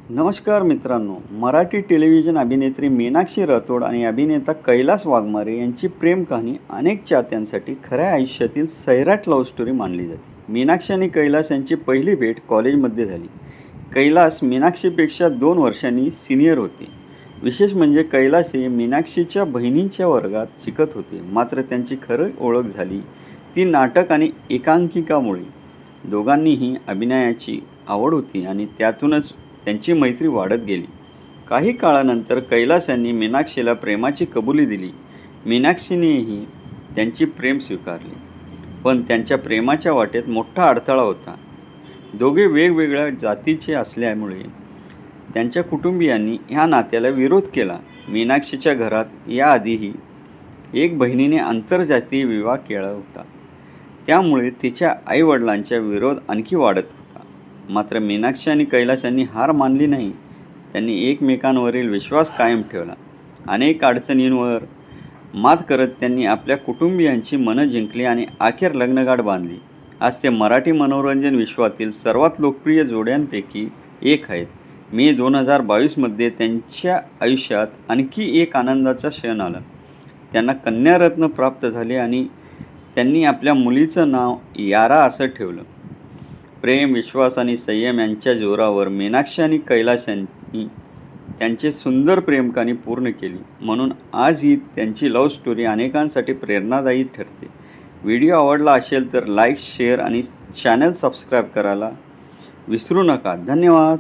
नमस्कार मित्रांनो, मराठी टेलिव्हिजन अभिनेत्री मीनाक्षी राठोड आणि अभिनेता कैलास वाघमारे यांची प्रेम कहाणी अनेक चाहत्यांसाठी खऱ्या आयुष्यातील सैराट लव्ह स्टोरी मानली जाते. मीनाक्षी आणि कैलास यांची पहिली भेट कॉलेजमध्ये झाली. कैलास मीनाक्षीपेक्षा 2 वर्षांनी सिनियर होते. विशेष म्हणजे कैलास हे मीनाक्षीच्या बहिणींच्या वर्गात शिकत होते. मात्र त्यांची खरं ओळख झाली ती नाटक आणि एकांकिकामुळे. दोघांनीही अभिनयाची आवड होती आणि त्यातूनच त्यांची मैत्री वाढत गेली. काही काळानंतर कैलास यांनी मीनाक्षीला प्रेमाची कबुली दिली. मीनाक्षीनेही त्यांची प्रेम स्वीकारले. पण त्यांच्या प्रेमाच्या वाटेत मोठा अडथळा होता. दोघे वेगवेगळ्या जातीचे असल्यामुळे त्यांच्या कुटुंबियांनी ह्या नात्याला विरोध केला. मीनाक्षीच्या घरात याआधीही एक बहिणीने आंतरजातीय विवाह केला होता. त्यामुळे तिच्या आईवडिलांचा विरोध आणखी वाढत होता. मात्र मीनाक्षी आणि कैलास यांनी हार मानली नाही. त्यांनी एकमेकांवरील विश्वास कायम ठेवला. अनेक अडचणींवर मात करत त्यांनी आपल्या कुटुंबियांची मनं जिंकली आणि अखेर लग्नगाठ बांधली. आज ते मराठी मनोरंजन विश्वातील सर्वात लोकप्रिय जोड्यांपैकी एक आहेत. मे 2022मध्ये त्यांच्या आयुष्यात आणखी एक आनंदाचा क्षण आला. त्यांना कन्यारत्न प्राप्त झाले आणि त्यांनी आपल्या मुलीचं नाव यारा असं ठेवलं. प्रेम, विश्वास आणि संयम यांच्या जोरावर मीनाक्षी आणि कैलास यांनी त्यांचे सुंदर प्रेमकहाणी पूर्ण केली. म्हणून आज ही त्यांची लव्ह स्टोरी अनेकांसाठी प्रेरणादायी ठरते. व्हिडिओ आवडला असेल तर लाईक, शेअर आणि चॅनल सबस्क्राईब करायला विसरू नका. धन्यवाद.